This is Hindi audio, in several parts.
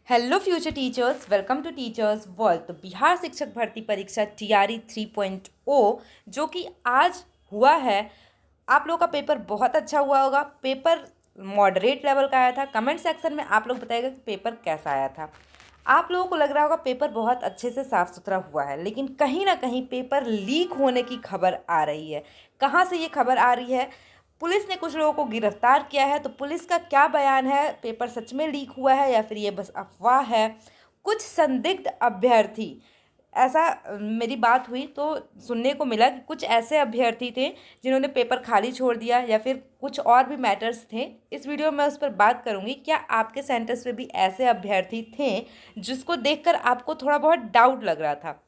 Hello future teachers, welcome to teachers world. तो बिहार शिक्षक भर्ती परीक्षा टीआरई 3.0 जो कि आज हुआ है, आप लोगों का पेपर बहुत अच्छा हुआ होगा। पेपर मॉडरेट लेवल का आया था। कमेंट सेक्शन में आप लोग बताइएगा कि पेपर कैसा आया था। आप लोगों को लग रहा होगा पेपर बहुत अच्छे से साफ़ सुथरा हुआ है, लेकिन कहीं ना कहीं पेपर लीक होने की खबर आ रही है। कहाँ से ये खबर आ रही है? पुलिस ने कुछ लोगों को गिरफ्तार किया है। तो पुलिस का क्या बयान है? पेपर सच में लीक हुआ है या फिर ये बस अफवाह है? कुछ संदिग्ध अभ्यर्थी, ऐसा मेरी बात हुई तो सुनने को मिला कि कुछ ऐसे अभ्यर्थी थे जिन्होंने पेपर खाली छोड़ दिया या फिर कुछ और भी मैटर्स थे। इस वीडियो में उस पर बात करूंगी। क्या आपके सेंटर्स में भी ऐसे अभ्यर्थी थे जिसको देखकर आपको थोड़ा बहुत डाउट लग रहा था?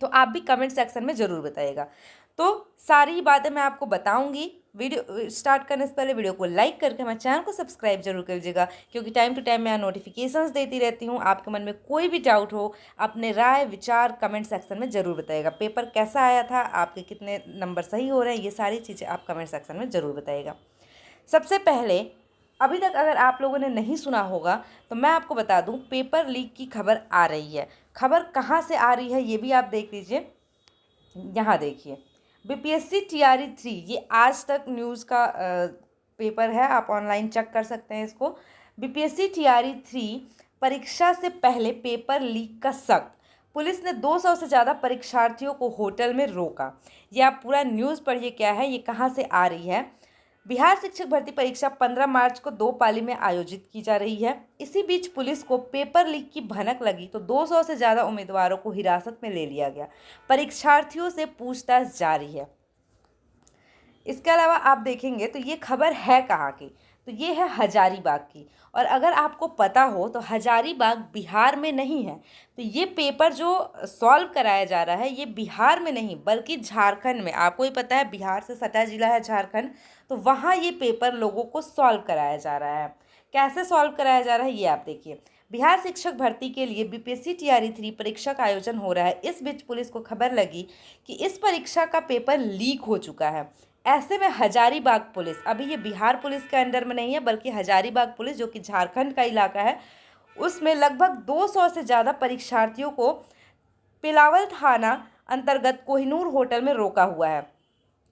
तो आप भी कमेंट सेक्शन में ज़रूर बताइएगा। तो सारी बातें मैं आपको बताऊंगी। वीडियो स्टार्ट करने से पहले वीडियो को लाइक करके हमारे चैनल को सब्सक्राइब जरूर कर लीजिएगा, क्योंकि टाइम टू टाइम मैं नोटिफिकेशंस देती रहती हूँ। आपके मन में कोई भी डाउट हो, अपने राय विचार कमेंट सेक्शन में ज़रूर बताइएगा। पेपर कैसा आया था, आपके कितने नंबर सही हो रहे हैं, ये सारी चीज़ें आप कमेंट सेक्शन में ज़रूर बताइएगा। सबसे पहले, अभी तक अगर आप लोगों ने नहीं सुना होगा तो मैं आपको बता दूं, पेपर लीक की खबर आ रही है। खबर कहाँ से आ रही है ये भी आप देख लीजिए। यहाँ देखिए, बीपीएससी टीआरई 3, ये आज तक न्यूज़ का पेपर है, आप ऑनलाइन चेक कर सकते हैं इसको। बीपीएससी टीआरई 3 परीक्षा से पहले पेपर लीक का शक। पुलिस ने 200 से ज़्यादा परीक्षार्थियों को होटल में रोका। ये आप पूरा न्यूज़ पढ़िए, क्या है ये, कहाँ से आ रही है। बिहार शिक्षक भर्ती परीक्षा 15 मार्च को 2 पाली में आयोजित की जा रही है। इसी बीच पुलिस को पेपर लीक की भनक लगी तो 200 से ज़्यादा उम्मीदवारों को हिरासत में ले लिया गया। परीक्षार्थियों से पूछताछ जारी है। इसके अलावा आप देखेंगे तो ये खबर है कहाँ की? तो ये है हजारीबाग की। और अगर आपको पता हो तो हजारीबाग बिहार में नहीं है। तो ये पेपर जो सॉल्व कराया जा रहा है ये बिहार में नहीं बल्कि झारखंड में। आपको ही पता है बिहार से सटा जिला है झारखंड, तो वहाँ ये पेपर लोगों को सॉल्व कराया जा रहा है। कैसे सॉल्व कराया जा रहा है ये आप देखिए। बिहार शिक्षक भर्ती के लिए बीपीएससी टीआरई 3 परीक्षा का आयोजन हो रहा है। इस बीच पुलिस को खबर लगी कि इस परीक्षा का पेपर लीक हो चुका है। ऐसे में हजारीबाग पुलिस, अभी ये बिहार पुलिस के अंडर में नहीं है बल्कि हजारीबाग पुलिस जो कि झारखंड का इलाका है, उसमें लगभग 200 से ज़्यादा परीक्षार्थियों को पिलावल थाना अंतर्गत कोहिनूर होटल में रोका हुआ है।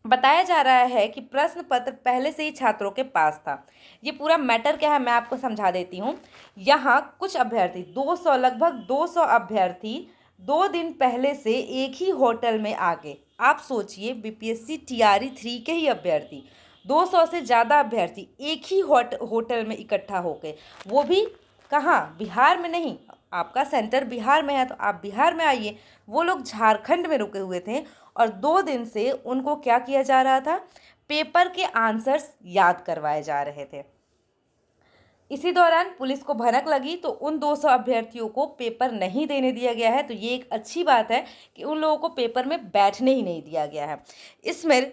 बताया जा रहा है कि प्रश्न पत्र पहले से ही छात्रों के पास था। ये पूरा मैटर क्या है मैं आपको समझा देती हूँ। यहाँ कुछ अभ्यर्थी 200, लगभग 200 अभ्यर्थी 2 दिन पहले से एक ही होटल में आ गए। आप सोचिए, बीपीएससी टीआरई 3 के ही अभ्यर्थी, 200 से ज़्यादा अभ्यर्थी एक ही होटल में इकट्ठा हो गए। वो भी कहाँ? बिहार में नहीं। आपका सेंटर बिहार में है तो आप बिहार में आइए। वो लोग झारखंड में रुके हुए थे और 2 दिन से उनको क्या किया जा रहा था? पेपर के आंसर्स याद करवाए जा रहे थे। इसी दौरान पुलिस को भनक लगी तो उन 200 अभ्यर्थियों को पेपर नहीं देने दिया गया है। तो ये एक अच्छी बात है कि उन लोगों को पेपर में बैठने ही नहीं दिया गया है। इसमें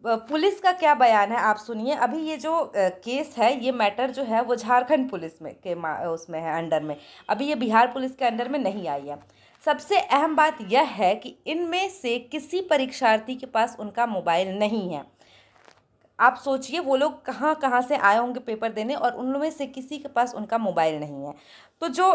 पुलिस का क्या बयान है आप सुनिए। अभी ये जो केस है, ये मैटर जो है वो झारखंड पुलिस में के उसमें है, अंडर में। अभी ये बिहार पुलिस के अंडर में नहीं आई है। सबसे अहम बात यह है कि इनमें से किसी परीक्षार्थी के पास उनका मोबाइल नहीं है। आप सोचिए, वो लोग कहाँ कहाँ से आए होंगे पेपर देने और उनमें से किसी के पास उनका मोबाइल नहीं है। तो जो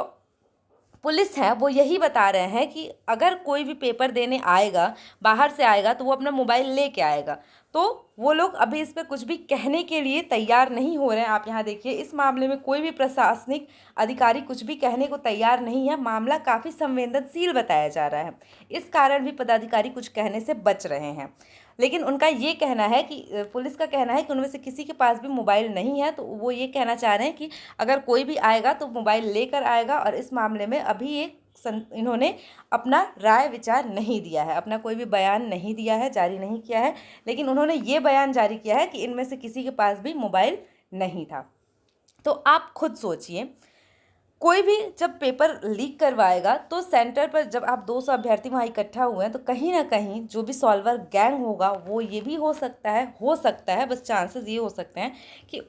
पुलिस है वो यही बता रहे हैं कि अगर कोई भी पेपर देने आएगा, बाहर से आएगा, तो वो अपना मोबाइल लेके आएगा। तो वो लोग अभी इस पर कुछ भी कहने के लिए तैयार नहीं हो रहे हैं। आप यहाँ देखिए, इस मामले में कोई भी प्रशासनिक अधिकारी कुछ भी कहने को तैयार नहीं है। मामला काफ़ी संवेदनशील बताया जा रहा है, इस कारण भी पदाधिकारी कुछ कहने से बच रहे हैं। लेकिन उनका ये कहना है कि पुलिस का कहना है कि उनमें से किसी के पास भी मोबाइल नहीं है। तो वो ये कहना चाह रहे हैं कि अगर कोई भी आएगा तो मोबाइल लेकर आएगा। और इस मामले में अभी इन्होंने अपना राय विचार नहीं दिया है, अपना कोई भी बयान नहीं दिया है, जारी नहीं किया है। लेकिन उन्होंने ये बयान जारी किया है कि इनमें से किसी के पास भी मोबाइल नहीं था। तो आप खुद सोचिए, कोई भी जब पेपर लीक करवाएगा तो सेंटर पर जब आप 200 अभ्यर्थी वहाँ इकट्ठा हुए हैं तो कहीं ना कहीं जो भी सॉल्वर गैंग होगा वो ये भी हो सकता है, बस चांसेस ये हो सकते हैं कि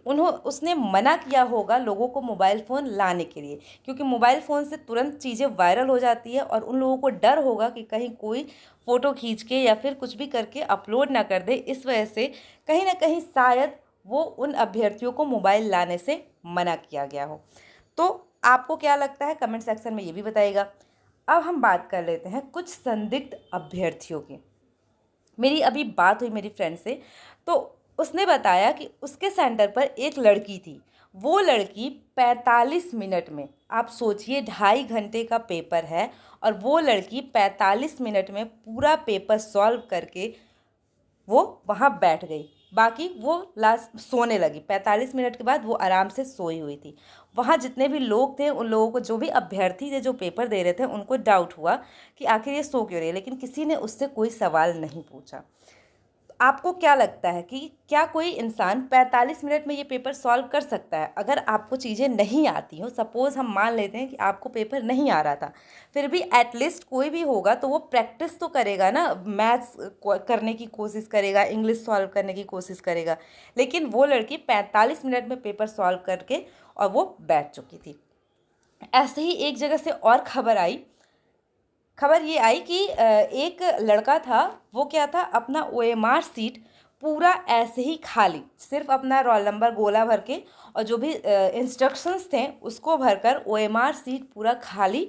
उसने मना किया होगा लोगों को मोबाइल फ़ोन लाने के लिए, क्योंकि मोबाइल फ़ोन से तुरंत चीज़ें वायरल हो जाती है और उन लोगों को डर होगा कि कहीं कोई फ़ोटो खींच के या फिर कुछ भी करके अपलोड ना कर दे। इस वजह से कहीं ना कहीं शायद वो उन अभ्यर्थियों को मोबाइल लाने से मना किया गया हो। तो आपको क्या लगता है कमेंट सेक्शन में ये भी बताइएगा। अब हम बात कर लेते हैं कुछ संदिग्ध अभ्यर्थियों की। मेरी अभी बात हुई मेरी फ्रेंड से, तो उसने बताया कि उसके सेंटर पर एक लड़की थी। वो लड़की 45 मिनट में, आप सोचिए 2.5 घंटे का पेपर है और वो लड़की 45 मिनट में पूरा पेपर सॉल्व करके वो वहाँ बैठ गई। बाकी वो लास्ट सोने लगी। 45 मिनट के बाद वो आराम से सोई हुई थी। वहाँ जितने भी लोग थे, उन लोगों को, जो भी अभ्यर्थी थे जो पेपर दे रहे थे, उनको डाउट हुआ कि आखिर ये सो क्यों रही है, लेकिन किसी ने उससे कोई सवाल नहीं पूछा। आपको क्या लगता है कि क्या कोई इंसान 45 मिनट में ये पेपर सॉल्व कर सकता है? अगर आपको चीज़ें नहीं आती हो, सपोज़ हम मान लेते हैं कि आपको पेपर नहीं आ रहा था, फिर भी एटलीस्ट कोई भी होगा तो वो प्रैक्टिस तो करेगा ना, मैथ्स करने की कोशिश करेगा, इंग्लिश सॉल्व करने की कोशिश करेगा। लेकिन वो लड़की 45 मिनट में पेपर सॉल्व करके और वो बैठ चुकी थी। ऐसे ही एक जगह से और खबर ये आई कि एक लड़का था, वो क्या था, अपना ओएमआर सीट पूरा ऐसे ही खाली, सिर्फ अपना रोल नंबर गोला भर के और जो भी इंस्ट्रक्शंस थे उसको भरकर ओएमआर सीट पूरा खाली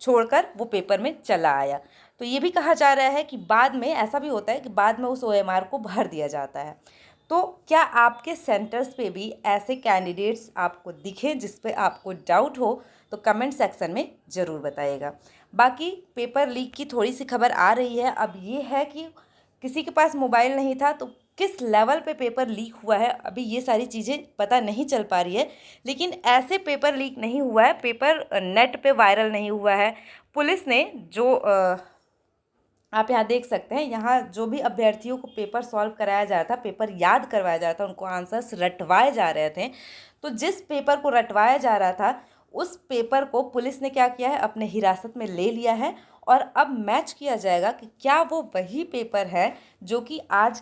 छोड़कर वो पेपर में चला आया। तो ये भी कहा जा रहा है कि बाद में ऐसा भी होता है कि बाद में उस ओएमआर को भर दिया जाता है। तो क्या आपके सेंटर्स पे भी ऐसे कैंडिडेट्स आपको दिखे जिस पे आपको डाउट हो? तो कमेंट सेक्शन में ज़रूर बताइएगा। बाकी पेपर लीक की थोड़ी सी खबर आ रही है। अब ये है कि किसी के पास मोबाइल नहीं था तो किस लेवल पे पेपर लीक हुआ है, अभी ये सारी चीज़ें पता नहीं चल पा रही है। लेकिन ऐसे पेपर लीक नहीं हुआ है, पेपर नेट पे वायरल नहीं हुआ है। पुलिस ने जो आप यहाँ देख सकते हैं, यहाँ जो भी अभ्यर्थियों को पेपर सॉल्व कराया जा रहा था, पेपर याद करवाया जा रहा था, उनको आंसर्स रटवाए जा रहे थे, तो जिस पेपर को रटवाया जा रहा था उस पेपर को पुलिस ने क्या किया है, अपने हिरासत में ले लिया है। और अब मैच किया जाएगा कि क्या वो वही पेपर है जो कि आज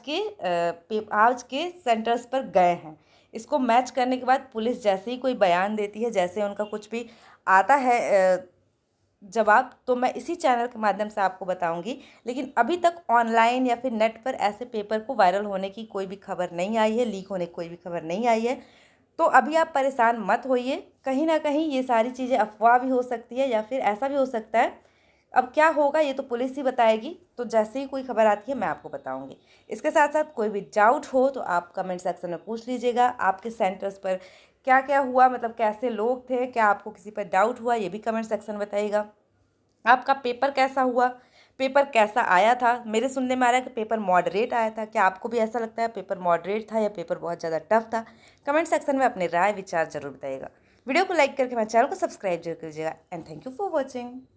के सेंटर्स पर गए हैं। इसको मैच करने के बाद पुलिस जैसे ही कोई बयान देती है, जैसे उनका कुछ भी आता है जवाब, तो मैं इसी चैनल के माध्यम से आपको बताऊंगी। लेकिन अभी तक ऑनलाइन या फिर नेट पर ऐसे पेपर को वायरल होने की कोई भी खबर नहीं आई है, लीक होने की कोई भी खबर नहीं आई है। तो अभी आप परेशान मत होइए, कहीं ना कहीं ये सारी चीज़ें अफवाह भी हो सकती है या फिर ऐसा भी हो सकता है। अब क्या होगा ये तो पुलिस ही बताएगी, तो जैसे ही कोई खबर आती है मैं आपको बताऊंगी। इसके साथ साथ कोई भी डाउट हो तो आप कमेंट सेक्शन में पूछ लीजिएगा। आपके सेंटर्स पर क्या क्या हुआ, मतलब कैसे लोग थे, क्या आपको किसी पर डाउट हुआ, ये भी कमेंट सेक्शन में बताइएगा। आपका पेपर कैसा हुआ, पेपर कैसा आया था? मेरे सुनने में आ रहा है कि पेपर मॉडरेट आया था। क्या आपको भी ऐसा लगता है पेपर मॉडरेट था या पेपर बहुत ज़्यादा टफ था? कमेंट सेक्शन में अपने राय विचार जरूर बताइएगा। वीडियो को लाइक करके मेरे चैनल को सब्सक्राइब जरूर कीजिएगा। And thank you for watching.